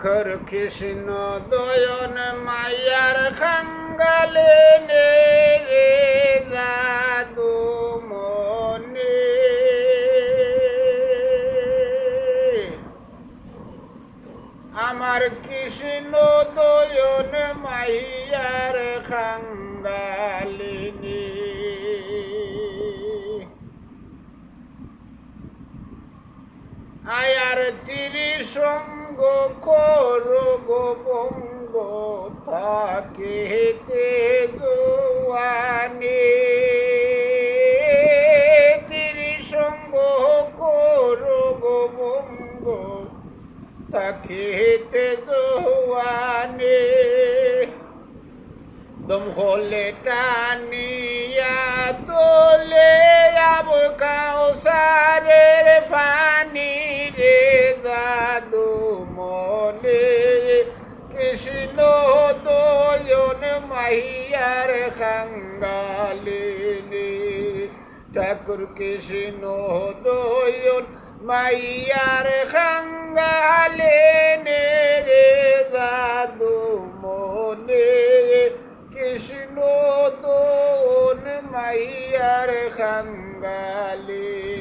খর কৃষ্ণ দয়ন মায়ার খাঙ্গালে রে জাদু মনে আমার কৃষ্ণ দয়ন মাইয়ার খাঙ্গালিনী আয়ার ত্রিসঙ্গ কর গোবঙ্গ থাকিতে জোয়ানে ত্রিসঙ্গ কর গোবঙ্গ থাকিতে জোয়ানে দম হলে টানিয়া তোলে আব কাউসারের পানি রে জাদু মনে কৃষ্ণ দয়ন মাইয়ার খাঙ্গালিনী ঠাকুর কৃষ্ণ দয়ন মাইয়ার খাঙ্গালিনী রে জাদু মনে কৃষ্ণ দয়ন মাইয়ার খাঙ্গালিনী